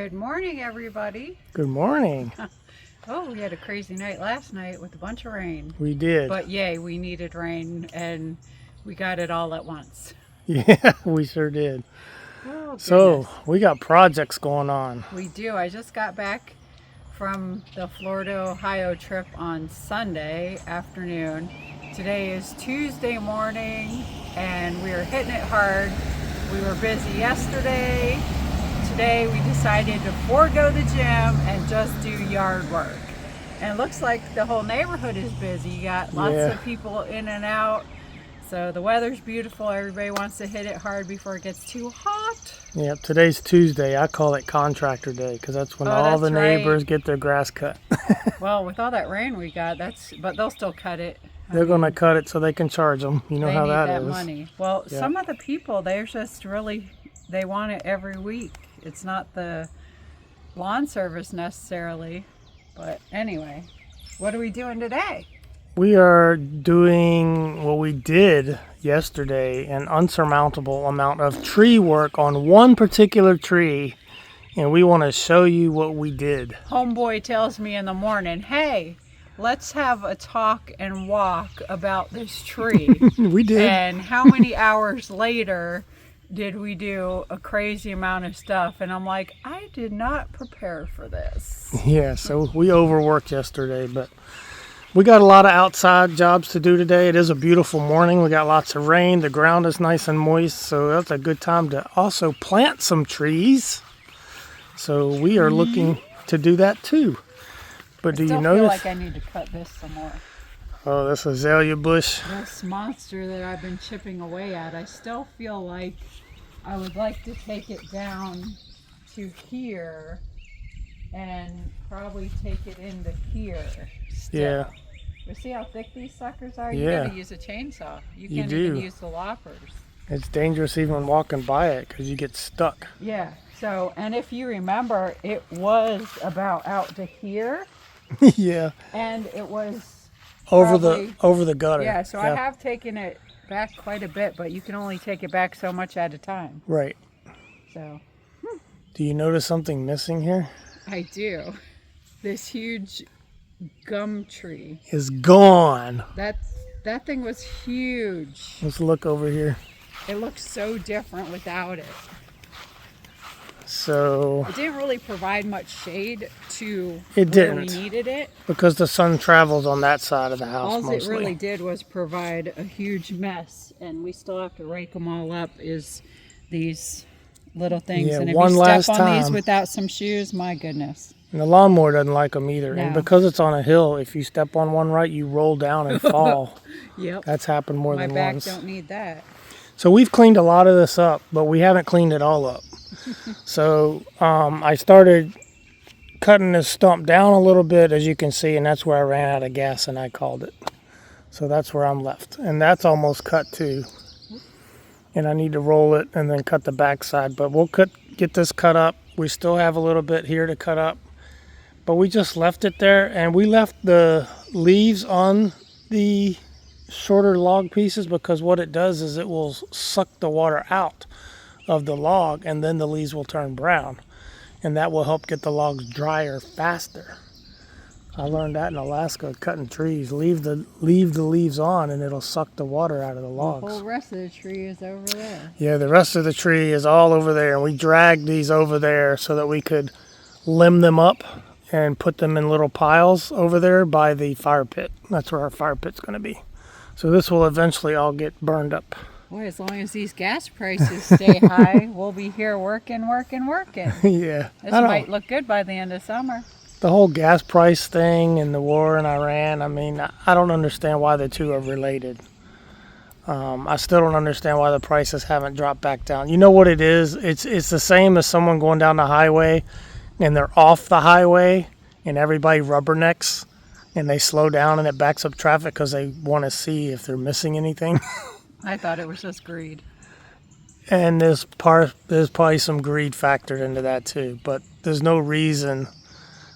Good morning, everybody. Good morning. Oh, we had a crazy night last night with a bunch of rain. We did. But yay, we needed rain and we got it all at once. Yeah, we sure did. Oh, So we got projects going on. we do. I just got back from the Florida, Ohio trip on Sunday afternoon. Today is Tuesday morning and we are hitting it hard. We were busy yesterday. Today we decided to forego the gym and just do yard work. And it looks like the whole neighborhood is busy. You got lots of people in and out. So the weather's beautiful. Everybody wants to hit it hard before it gets too hot. Yeah, today's Tuesday. I call it contractor day because that's when all the neighbors get their grass cut. Well, with all that rain we got, but they'll still cut it. They're going to cut it so they can charge them. You know how that is. They need that money. Well, some of the people, they're just really, they want it every week. It's not the lawn service necessarily. But anyway, what are we doing today? We are doing what we did yesterday, an unsurmountable amount of tree work on one particular tree. And we want to show you what we did. Homeboy tells me in the morning, hey, let's have a talk and walk about this tree. We did. And how many hours later did we do a crazy amount of stuff? And I'm like, I did not prepare for this. Yeah, so we overworked yesterday, but we got a lot of outside jobs to do today. It is a beautiful morning. We got lots of rain. The ground is nice and moist, so that's a good time to also plant some trees. So we are looking to do that too. But do you notice? I feel like I need to cut this some more. Oh, this azalea bush. This monster that I've been chipping away at, I still feel like I would like to take it down to here and probably take it into here still. Yeah. You see how thick these suckers are? Yeah. You gotta use a chainsaw. You can't do. even use the loppers. It's dangerous even walking by it because you get stuck. Yeah. So, and if you remember, it was about out to here. Yeah. And it was over the gutter. Yeah, so I have taken it back quite a bit, but you can only take it back so much at a time. Right. So. Do you notice something missing here? I do. This huge gum tree is gone. That thing was huge. Let's look over here. It looks so different without it. So it didn't really provide much shade to it where didn't. we needed it. Because the sun travels on that side of the house All mostly. it really did was provide a huge mess, and we still have to rake them all up, is these little things. Yeah, and if one you last step on time. these without some shoes, my goodness. And the lawnmower doesn't like them either. No. And because it's on a hill, if you step on one right, you roll down and fall. Yep. That's happened more than once. My back don't need that. So we've cleaned a lot of this up, but we haven't cleaned it all up. So I started cutting this stump down a little bit, as you can see, and that's where I ran out of gas and I called it. So that's where I'm left. And that's almost cut too. And I need to roll it and then cut the backside. But we'll get this cut up. We still have a little bit here to cut up. But we just left it there, and we left the leaves on the shorter log pieces because what it does is it will suck the water out of the log, and then the leaves will turn brown, and that will help get the logs drier faster. I learned that in Alaska cutting trees. Leave the leaves on and it'll suck the water out of the logs. The whole rest of the tree is over there. Yeah, the rest of the tree is all over there, and we dragged these over there so that we could limb them up and put them in little piles over there by the fire pit. That's where our fire pit's going to be. So this will eventually all get burned up. Boy, as long as these gas prices stay high, we'll be here working. Yeah. This might look good by the end of summer. The whole gas price thing and the war in Iran, I mean, I don't understand why the two are related. I still don't understand why the prices haven't dropped back down. You know what it is? It's the same as someone going down the highway and they're off the highway and everybody rubbernecks and they slow down and it backs up traffic because they want to see if they're missing anything. I thought it was just greed. And there's probably some greed factored into that too. But there's no reason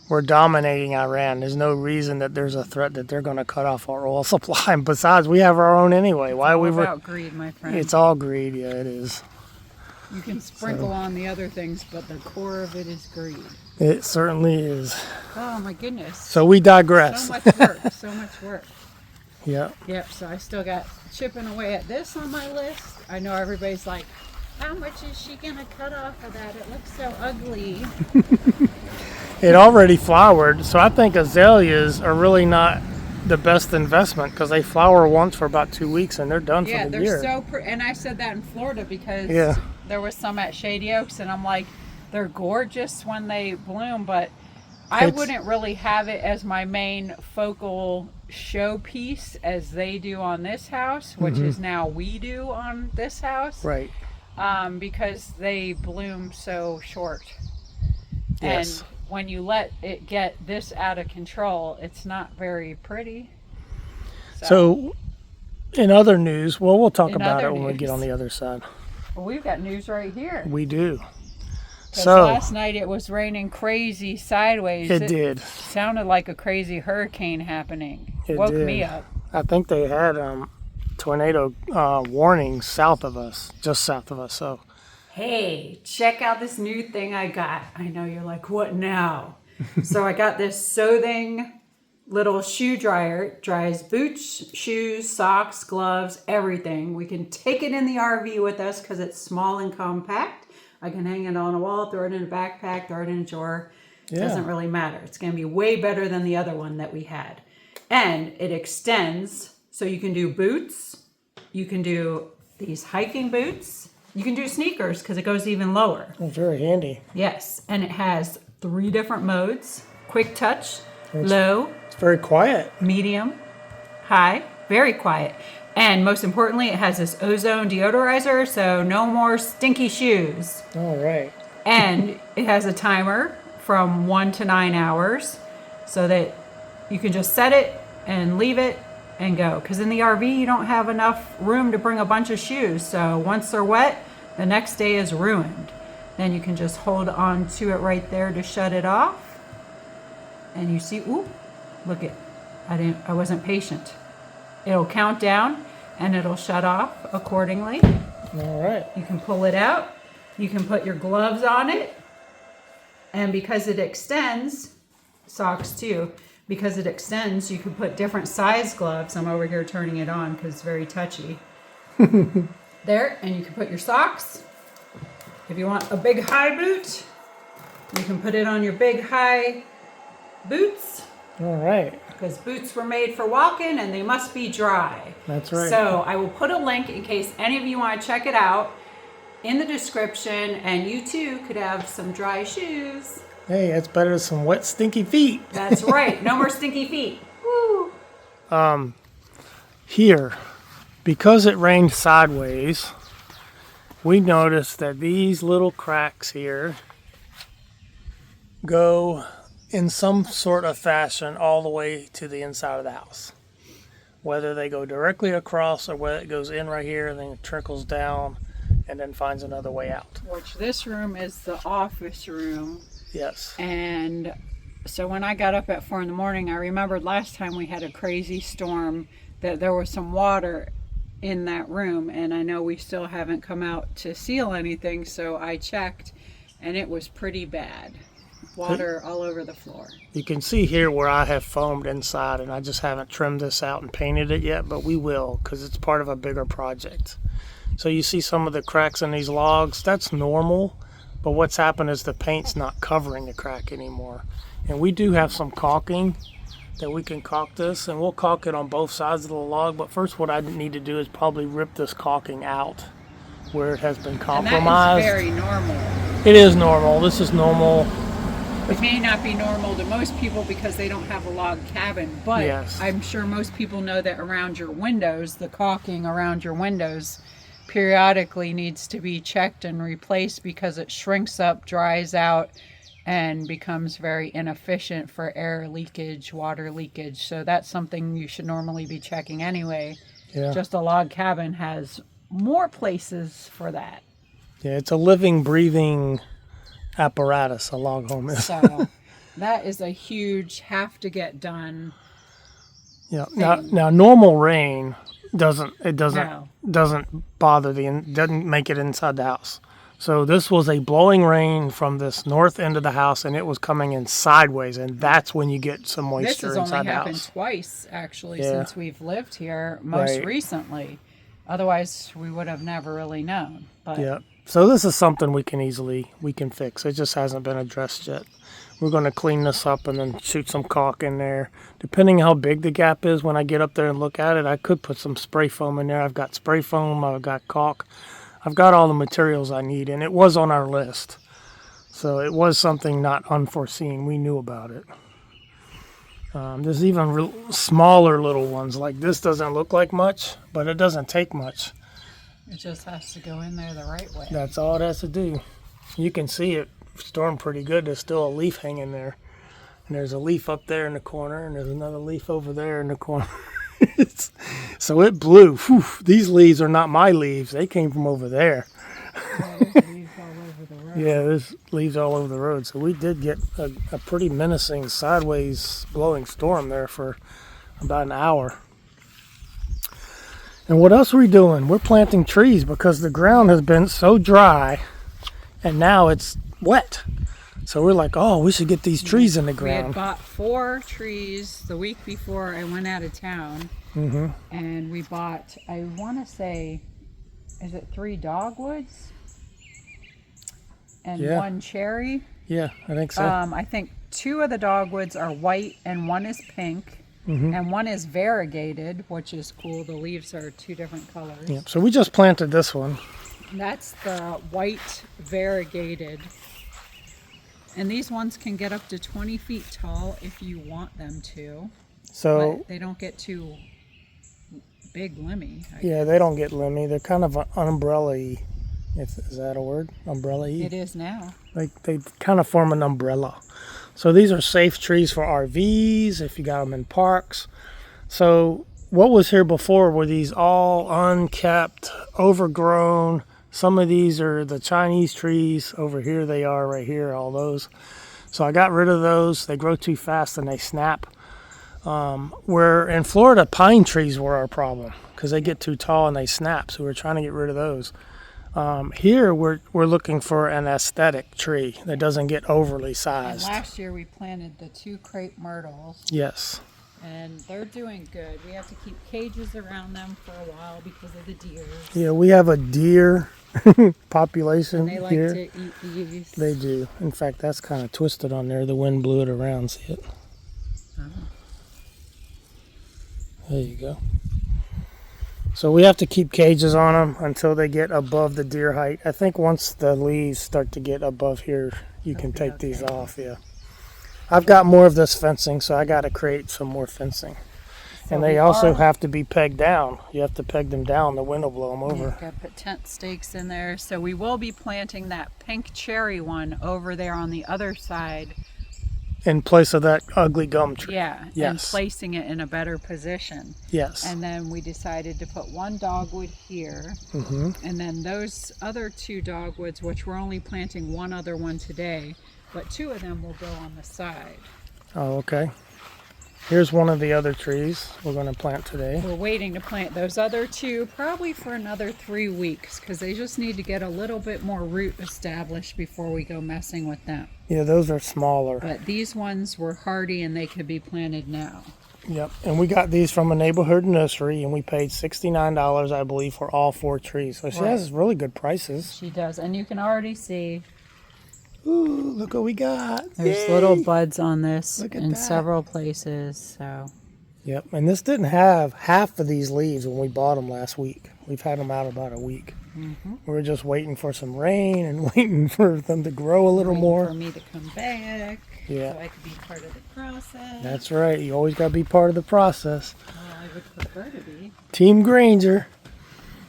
we're dominating Iran. There's no reason that there's a threat that they're going to cut off our oil supply. And besides, we have our own anyway. Why it's all we about greed, my friend. It's all greed. Yeah, it is. You can sprinkle on the other things, but the core of it is greed. It certainly is. Oh my goodness. So we digress. So much work, so much work. Yeah. Yep, so I still got chipping away at this on my list. I know everybody's like, how much is she gonna cut off of that? It looks so ugly. It already flowered, so I think azaleas are really not the best investment because they flower once for about 2 weeks and they're done Yeah, for the they're year. so and I said that in Florida because Yeah. there was some at Shady Oaks, and I'm like, they're gorgeous when they bloom, but I wouldn't really have it as my main focal showpiece as they do on this house, which is now we do on this house. Right. Because they bloom so short. Yes. And when you let it get this out of control, it's not very pretty. So in other news, well, we'll talk In about other it when we get news. on the other side. Well, we've got news right here. We do. 'Cause So last night it was raining crazy sideways. it did. Sounded like a crazy hurricane happening. It Woke did. me up. I think they had tornado warnings south of us, just south of us. So Hey, check out this new thing I got. I know you're like, what now? So I got this Sothing little shoe dryer. It dries boots, shoes, socks, gloves, everything. We can take it in the RV with us because it's small and compact. I can hang it on a wall, throw it in a backpack, throw it in a drawer. yeah. Doesn't really matter. It's going to be way better than the other one that we had. And it extends, so you can do boots. You can do these hiking boots. You can do sneakers because it goes even lower. It's very handy. Yes, and it has 3 different modes: quick touch, low, It's very quiet. medium, high, very quiet. And most importantly, it has this ozone deodorizer, so no more stinky shoes. All right. And it has a timer from 1 to 9 hours so that you can just set it and leave it and go. Because in the RV, you don't have enough room to bring a bunch of shoes. So once they're wet, the next day is ruined. Then you can just hold on to it right there to shut it off. And you see, ooh, look it. I wasn't patient. It'll count down and it'll shut off accordingly. All right. You can pull it out. You can put your gloves on it. And because it extends, socks too, because it extends, you can put different size gloves. I'm over here turning it on because it's very touchy. There, and you can put your socks. If you want a big high boot, you can put it on your big high boots. All right. Because boots were made for walking and they must be dry. That's right. So I will put a link in case any of you want to check it out in the description, and you too could have some dry shoes. Hey, it's better than some wet, stinky feet. That's right. No more stinky feet. Woo. Here, because it rained sideways, we noticed that these little cracks here go in some sort of fashion all the way to the inside of the house. Whether they go directly across or whether it goes in right here and then it trickles down and then finds another way out. Which this room is the office room. Yes. And so when I got up at 4 a.m, I remembered last time we had a crazy storm that there was some water in that room, and I know we still haven't come out to seal anything, so I checked and it was pretty bad. Water all over the floor. You can see here where I have foamed inside, and I just haven't trimmed this out and painted it yet, but we will because it's part of a bigger project. So you see some of the cracks in these logs. That's normal, but what's happened is the paint's not covering the crack anymore. And we do have some caulking that we can caulk this, and we'll caulk it on both sides of the log. But first what I need to do is probably rip this caulking out where it has been compromised. And that is very normal. It is normal. This is normal. It may not be normal to most people because they don't have a log cabin, but Yes. I'm sure most people know that around your windows, the caulking around your windows periodically needs to be checked and replaced because it shrinks up, dries out, and becomes very inefficient for air leakage, water leakage. So that's something you should normally be checking anyway. Yeah. Just a log cabin has more places for that. Yeah, it's a living, breathing apparatus, a log home is. So that is a huge have to get done. Yeah. Now normal rain doesn't No. bother doesn't make it inside the house. So this was a blowing rain from this north end of the house, and it was coming in sideways, and that's when you get some This moisture has inside only the happened house. twice, actually, Yeah. since we've lived here, most Right. recently. Otherwise, we would have never really known. But Yeah. So this is something we can fix. It just hasn't been addressed yet. We're going to clean this up and then shoot some caulk in there. Depending how big the gap is, when I get up there and look at it, I could put some spray foam in there. I've got spray foam, I've got caulk. I've got all the materials I need, and it was on our list. So it was something not unforeseen. We knew about it. There's even smaller little ones. Like this doesn't look like much, but it doesn't take much. it just has to go in there the right way. That's all it has to do. You can see it stormed pretty good. There's still a leaf hanging there. And there's a leaf up there in the corner, and there's another leaf over there in the corner. So it blew. Whew, these leaves are not my leaves. They came from over there. There's leaves all over the road. Yeah, there's leaves all over the road. So we did get a pretty menacing sideways blowing storm there for about an hour. And what else are we doing? We're planting trees because the ground has been so dry and now it's wet. So we're like, oh, we should get these trees in the We had ground. bought 4 trees the week before I went out of town. Mm-hmm. And we bought, I want to say, is it 3 dogwoods? And Yeah. 1 cherry. Yeah, I think so. I think 2 of the dogwoods are white and 1 is pink. Mm-hmm. And 1 is variegated, which is cool. The leaves are 2 different colors. Yep. So we just planted this one. That's the white variegated. And these ones can get up to 20 feet tall if you want them to. So But they don't get too big limmy. yeah, they don't get limmy. They're kind of umbrella-y. Is that a word? Umbrella-y? It is now. Like they kind of form an umbrella. So these are safe trees for RVs if you got them in parks. So what was here before were these all unkept, overgrown. Some of these are the Chinese trees. Over here they are right here, all those. So I got rid of those. They grow too fast and they snap. Where in Florida, pine trees were our problem because they get too tall and they snap. So we're trying to get rid of those. Here we're looking for an aesthetic tree that doesn't get overly And sized. last year we planted the 2 crepe myrtles, Yes. and they're doing good. We have to keep cages around them for a while because of the deer. Yeah, we have a deer population And they like here. to eat these. They do. In fact, that's kind of twisted on there. The wind blew it around. See it? Oh. There you go. So we have to keep cages on them until they get above the deer height. I think once the leaves start to get above here, you can take these off. Yeah. I've got more of this fencing, so I got to create some more fencing. So And they we also are- have to be pegged down. You have to peg them down. The wind will blow them over. Got to put tent stakes in there. So we will be planting that pink cherry one over there on the other side. In place of that ugly gum tree. Yeah. And Yes. placing it in a better position. Yes. And then we decided to put 1 dogwood here. Mm-hmm. And then those other 2 dogwoods, which we're only planting 1 other one today, but 2 of them will go on the side. Oh, okay. Here's one of the other trees we're going to plant today. We're waiting to plant those other 2 probably for another 3 weeks because they just need to get a little bit more root established before we go messing with them. Yeah, those are smaller. But these ones were hardy and they could be planted now. Yep. And we got these from a neighborhood nursery, and we paid $69, I believe, for all 4 trees. So she Right. has really good prices. She does. And you can already see Ooh, look what we got. there's Yay! little buds on this Look at in that. several places. So Yep. And this didn't have half of these leaves when we bought them last week. We've had them out about a week. mm-hmm. We were just waiting for some rain and waiting for them to grow a little Waiting more. for me to come back Yeah. so I could be part of the process. That's right. You always got to be part of the process. Well, I would prefer to be. Team Granger.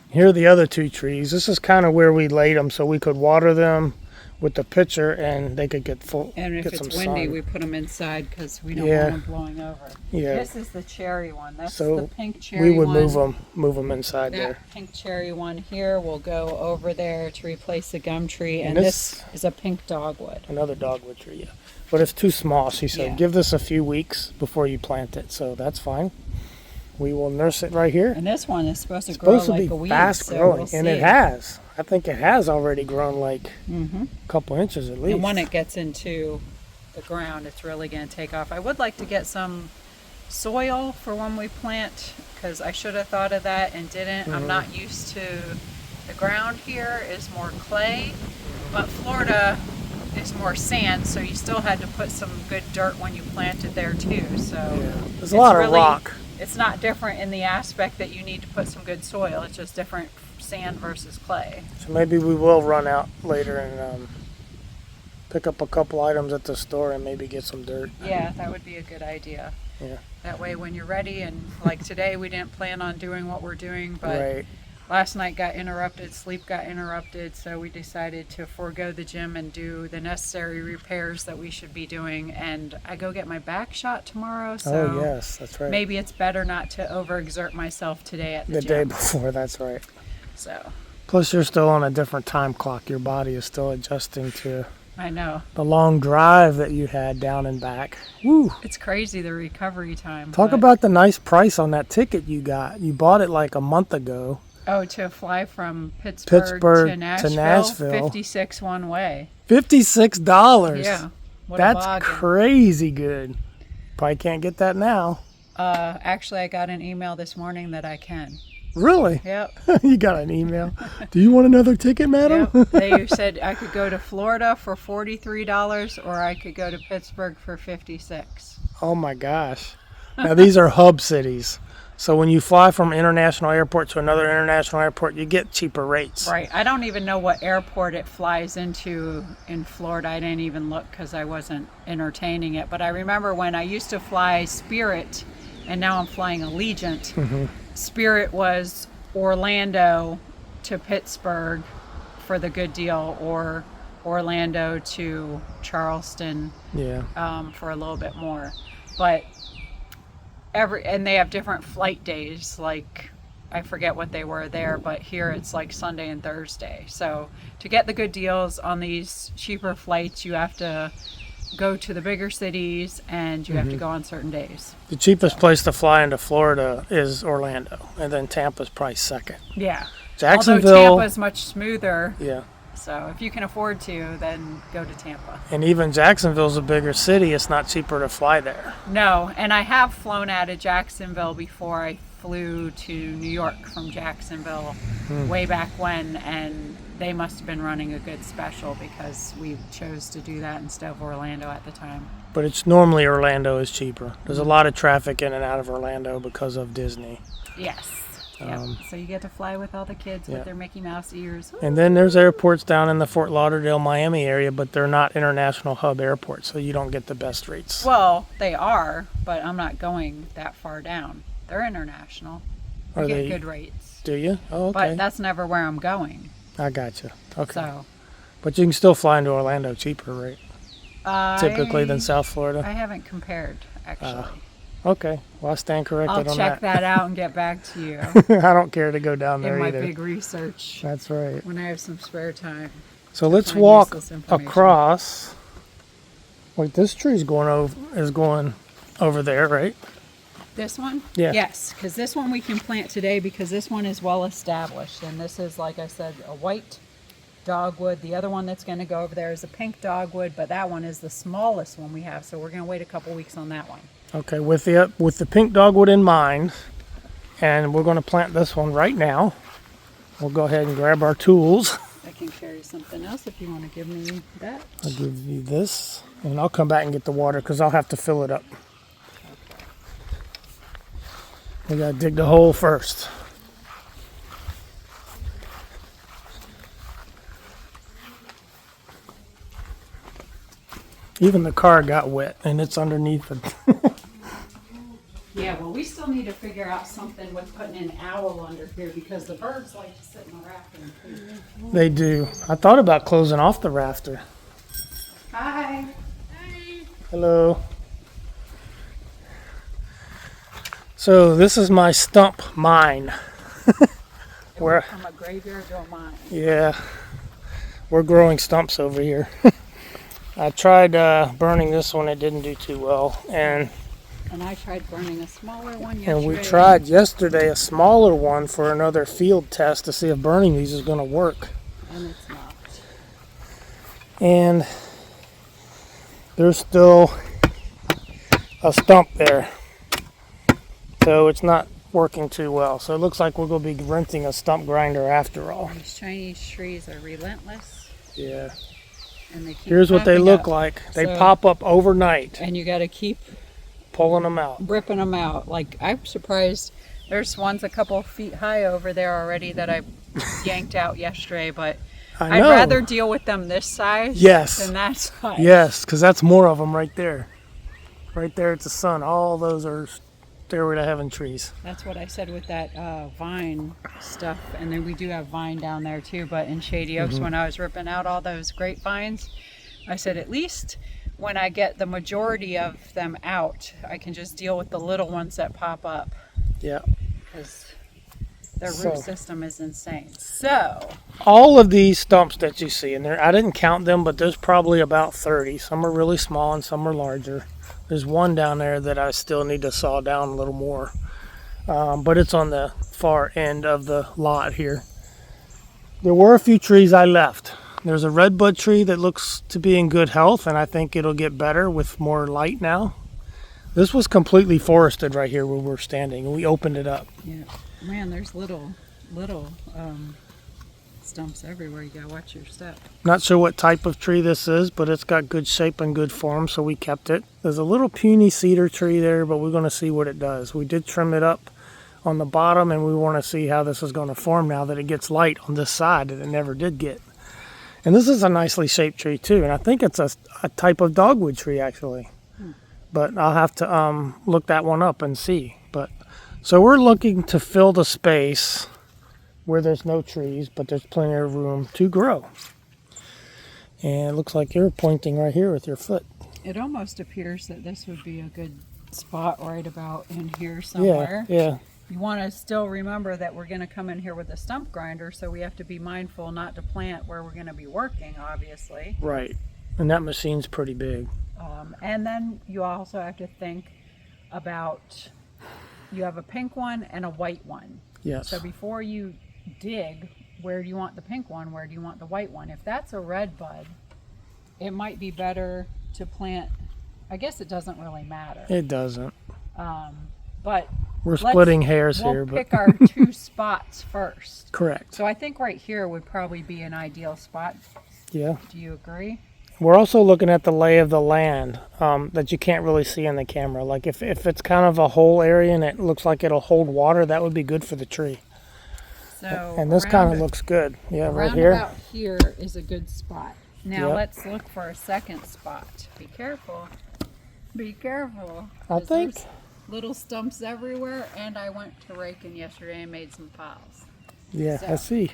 Here are the other 2 trees. This is kind of where we laid them so we could water them with the pitcher and they could get full. And if get it's some windy, sun. we put them inside because we don't Yeah. want them blowing over. Yeah. This is the cherry one. That's So the pink cherry we would one. move them inside That there. pink cherry one here will go over there to replace the gum tree. And And this is a pink dogwood. Another dogwood tree, yeah. But it's too small. She said, Yeah. give this a few weeks before you plant it. So that's fine. we will nurse it right here. And this one is supposed to grow like a weed. Fast so growing, we'll and see. it has. I think it has already grown like Mm-hmm. a couple inches at least. And when it gets into the ground, it's really going to take off. I would like to get some soil for when we plant, because I should have thought of that and didn't. I'm not used to, the ground here is more clay, but Florida is more sand, so you still had to put some good dirt when you planted there too. So there's a lot of rock. It's not different in the aspect that you need to put some good soil. It's just different sand versus clay. So maybe we will run out later and pick up a couple items at the store and maybe get some dirt. Yeah, that would be a good idea. Yeah. That way when you're ready, and like today we didn't plan on doing what we're doing, but Right. last night got interrupted, sleep got interrupted, so we decided to forego the gym and do the necessary repairs that we should be doing. And I go get my back shot tomorrow, so Oh yes, that's right. maybe it's better not to overexert myself today at the The gym. day before, that's right. So Plus you're still on a different time clock. Your body is still adjusting to I know. the long drive that you had down and back. Woo! It's crazy, the recovery time. Talk but- about the nice price on that ticket you got. You bought it like a month ago. Oh, to fly from Pittsburgh to Nashville, 56 one way. $56. Yeah. What a That's bargain. crazy good. Probably can't get that now. Actually, I got an email this morning that I can. Really? Yep. You got an email. Do you want another ticket, madam? Yep. They said I could go to Florida for $43 or I could go to Pittsburgh for $56. Oh my gosh. Now these are hub cities. So when you fly from international airport to another international airport, you get cheaper rates. Right. I don't even know what airport it flies into in Florida. I didn't even look because I wasn't entertaining it. But I remember when I used to fly Spirit and now I'm flying Allegiant. Spirit was Orlando to Pittsburgh for the good deal, or Orlando to Charleston Yeah. for a little bit more. But and they have different flight days, like I forget what they were there, but here it's like Sunday and Thursday. So to get the good deals on these cheaper flights, you have to go to the bigger cities and you have to go on certain days. The cheapest place to fly into Florida is Orlando, and then Tampa's probably second. Yeah. Jacksonville. Although Tampa's much smoother. Yeah. So if you can afford to, then go to Tampa. And even Jacksonville's a bigger city. It's not cheaper to fly there. No, and I have flown out of Jacksonville before. I flew to New York from Jacksonville way back when, and they must have been running a good special because we chose to do that instead of Orlando at the time. But it's normally Orlando is cheaper. There's a lot of traffic in and out of Orlando because of Disney. Yes. Yep. So you get to fly with all the kids with their Mickey Mouse ears. And then there's airports down in the Fort Lauderdale, Miami area, but they're not international hub airports, so you don't get the best rates. Well, they are, but I'm not going that far down. They're international. You Are get they? good rates. Do you? Oh, But okay. that's never where I'm going. I got you. Okay. So But you can still fly into Orlando cheaper, right? Typically than South I Florida. haven't compared, actually. Okay. Well, I stand corrected I'll on check that out and get back to you I don't care to go down there in my either. big research That's right. when I have some spare time. So let's find walk useless information. across. Wait, this tree's going over there, right? This one? Yeah. Yes, because this one we can plant today because this one is well established. And this is, like I said, a white dogwood. The other one that's going to go over there is a pink dogwood, but that one is the smallest one we have. So we're going to wait a couple weeks on that one. Okay, with the pink dogwood in mind, and we're going to plant this one right now. We'll go ahead and grab our tools. I can carry something else if you want to give me that. I'll give you this, and I'll come back and get the water because I'll have to fill it up. We got to dig the hole first. Even the car got wet, and it's underneath it. Yeah, well, we still need to figure out something with putting an owl under here because the birds like to sit in the rafter and poop. They do. I thought about closing off the rafter. Hi. Hello. So this is my stump mine. Where, From a graveyard to a mine. yeah, we're growing stumps over here. I tried burning this one. It didn't do too well. And And I tried burning a smaller one yesterday. And we tried yesterday a smaller one for another field test to see if burning these is going to work. And it's not. And there's still a stump there. So it's not working too well. So it looks like we're going to be renting a stump grinder after all. These Chinese trees are relentless. Yeah. And they keep Here's what they look up. like. They So- pop up overnight, And you got to keep pulling them out. ripping them out. Like, I'm surprised. There's ones a couple of feet high over there already that I yanked out yesterday, but I I'd know. rather deal with them this size Yes. than that size. Yes, because that's more of them right there. Right there at the sun. All those are stairway to heaven trees. That's what I said with that vine stuff. And then we do have vine down there too, but in Shady Oaks, when I was ripping out all those grapevines, I said at least when I get the majority of them out, I can just deal with the little ones that pop up. Yeah. Because their So- root system is insane. So, All of these stumps that you see in there, I didn't count them, but there's probably about 30. Some are really small and some are larger. There's one down there that I still need to saw down a little more. But it's on the far end of the lot here. There were a few trees I left. There's a redbud tree that looks to be in good health, and I think it'll get better with more light now. This was completely forested right here where we're standing, and we opened it up. yeah. Man, there's little stumps everywhere. You gotta watch your step. Not sure what type of tree this is, but it's got good shape and good form, so we kept it. There's a little puny cedar tree there, but we're going to see what it does. We did trim it up on the bottom, and we want to see how this is going to form now that it gets light on this side that it never did get. And this is a nicely shaped tree too, and I think it's a type of dogwood tree actually. But I'll have to look that one up and see. But so we're looking to fill the space where there's no trees, but there's plenty of room to grow. And it looks like you're pointing right here with your foot. It almost appears that this would be a good spot right about in here somewhere. Yeah. You want to still remember that we're going to come in here with a stump grinder, so we have to be mindful not to plant where we're going to be working, obviously. Right. And that machine's pretty big. And then you also have to think about, you have a pink one and a white one. Yes. So before you dig, where do you want the pink one, where do you want the white one? If that's a red bud, it might be better to plant, I guess it doesn't really matter. It doesn't. But We're splitting hairs we'll here, but pick our two spots first. correct. So I think right here would probably be an ideal spot. Yeah. Do you agree? We're also looking at the lay of the land that you can't really see in the camera. Like if it's kind of a whole area and it looks like it'll hold water, that would be good for the tree. So And this kind of looks good. Yeah, right around here. about here is a good spot. Now Yep. let's look for a second spot. Be careful. Be careful. I 'cause think there's little stumps everywhere, and I went to raking yesterday and made some piles. yeah, so. I see.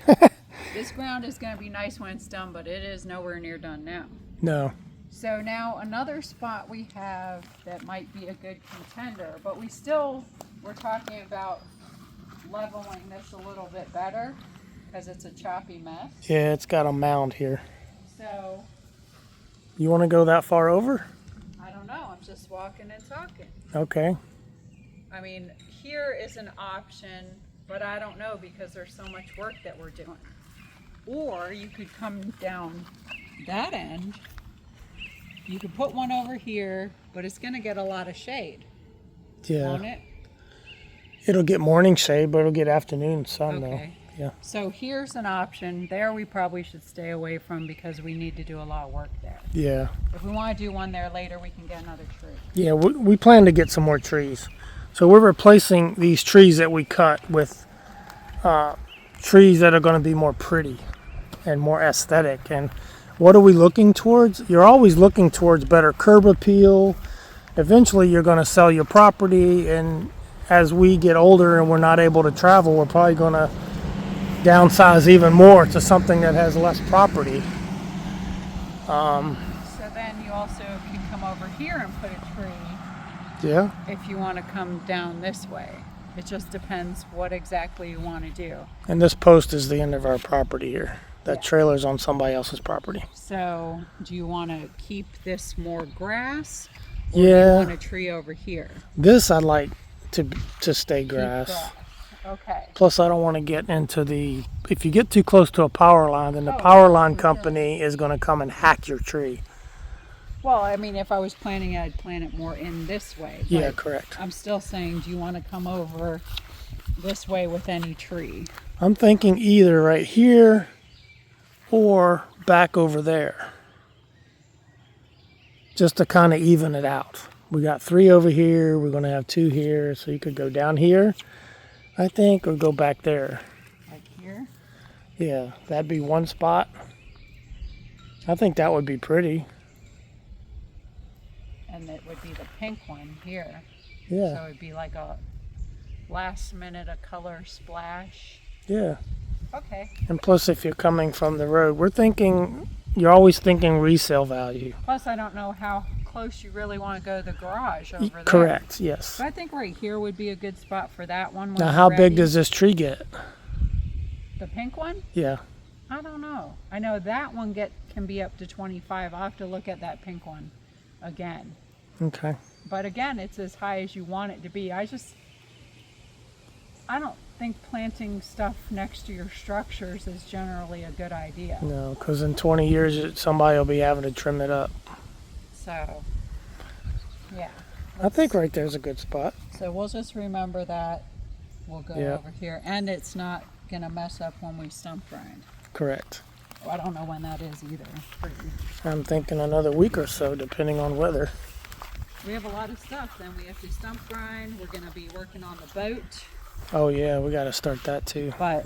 This ground is going to be nice when it's done, but it is nowhere near done now. No. So now another spot we have that might be a good contender, but we're talking about leveling this a little bit better because it's a choppy mess. Yeah, it's got a mound here. So You want to go that far over? I don't know, I'm just walking and talking. Okay. I mean, here is an option, but I don't know because there's so much work that we're doing. Or you could come down that end. You could put one over here, but it's going to get a lot of shade, won't Yeah. it? It'll get morning shade, but it'll get afternoon sun Okay. though. Yeah. So here's an option. There we probably should stay away from because we need to do a lot of work there. Yeah. If we want to do one there later, we can get another tree. Yeah, we plan to get some more trees. So we're replacing these trees that we cut with trees that are going to be more pretty and more aesthetic. And what are we looking towards? You're always looking towards better curb appeal. Eventually you're going to sell your property, and as we get older and we're not able to travel, we're probably going to downsize even more to something that has less property. So then you also could come over here and put a tree Yeah. if you want to come down this way. It just depends what exactly you want to do. And this post is the end of our property here. That Yeah. trailer's on somebody else's property. So do you want to keep this more grass, Or do you Yeah, want a tree over here? this I'd like to stay Keep grass. Okay. Plus, I don't want to get into the. If you get too close to a power line, then the Oh, power yeah, line for sure. company is going to come and hack your tree. Well, I mean, if I was planting it, I'd plant it more in this way. But Yeah, correct. I'm still saying, do you want to come over this way with any tree? I'm thinking either right here or back over there. Just to kind of even it out. We got 3 over here. We're going to have 2 here. So you could go down here, I think, or go back there. Like here? Yeah, that'd be one spot. I think that would be pretty. And it would be the pink one here. Yeah, So it'd be like a last minute a color splash. yeah. Okay. And plus, if you're coming from the road, you're always thinking resale value. Plus, I don't know how close you really want to go to the garage over there. Correct, yes. So I think right here would be a good spot for that one. when Now, we're how ready. big does this tree get? The pink one? Yeah, I don't know. I know that one can be up to 25. I'll have to look at that pink one again. okay. But again, it's as high as you want it to be. I don't think planting stuff next to your structures is generally a good idea. No, because in 20 years, somebody will be having to trim it up. So, yeah. I think right there's a good spot. So we'll just remember that. We'll go Yeah. over here. And it's not going to mess up when we stump grind. Correct. Well, I don't know when that is either. I'm thinking another week or so, depending on weather. We have a lot of stuff. Then we have to stump grind. We're going to be working on the boat. Oh, yeah, we got to start that too. But,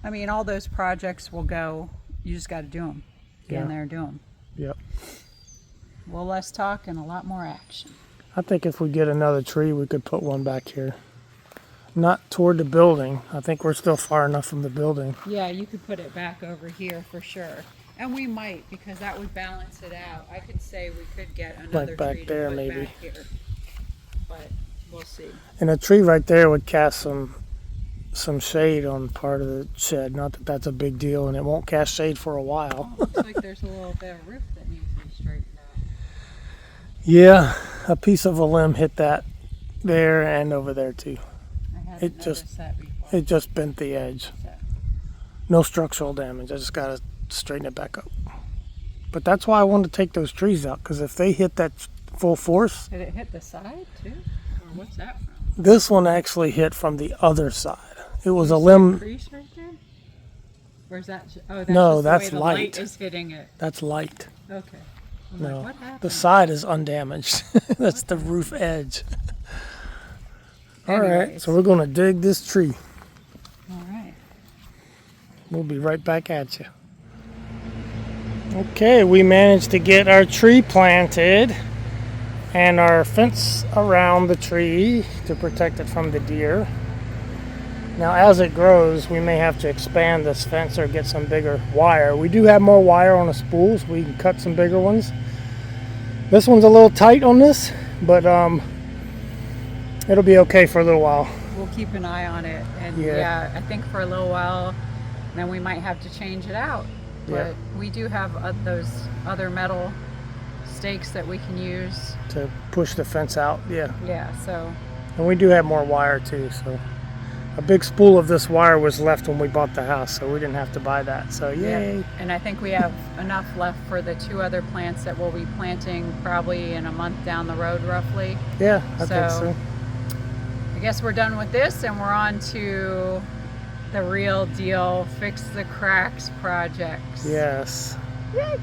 I mean, all those projects will go. You just got to do them. Get in Yeah. there and do them. Yep. A little less talk and a lot more action. I think if we get another tree, we could put one back here. Not toward the building. I think we're still far enough from the building. Yeah, you could put it back over here for sure. And we might, because that would balance it out. I could say we could get another back tree there, to put maybe. back here. But we'll see. And a tree right there would cast some shade on part of the shed. Not that that's a big deal, and it won't cast shade for a while. Oh, looks like there's a little bit of roof that needs to be straightened out. Yeah, a piece of a limb hit that there and over there too. I It hadn't just- noticed that before. It just bent the edge. So, No structural damage. I just got to straighten it back up. But that's why I wanted to take those trees out, because if they hit that full force, did it hit the side too? Or what's that from? this one actually hit from the other side. It was a limb. Crease right there? Or is that? Oh, that's No, just that's the way the light. light is hitting it. That's light. Okay. I'm No, like, what happened? the side is undamaged. That's the roof edge. All right, Anyways. so we're going to dig this tree. All right. We'll be right back at you. Okay, we managed to get our tree planted and our fence around the tree to protect it from the deer. Now, as it grows, we may have to expand this fence or get some bigger wire. We do have more wire on the spool, so we can cut some bigger ones. This one's a little tight on this, but it'll be okay for a little while. We'll keep an eye on it. And Yeah. yeah, I think for a little while, then we might have to change it out. But Yeah. we do have those other metal stakes that we can use. To push the fence out, yeah. Yeah, so And we do have more wire too, so a big spool of this wire was left when we bought the house, so we didn't have to buy that. So yay. yeah. And I think we have enough left for the 2 other plants that we'll be planting probably in a month down the road roughly. Yeah, I think So- so. I guess we're done with this and we're on to the real deal, fix the cracks projects. Yes. Yikes.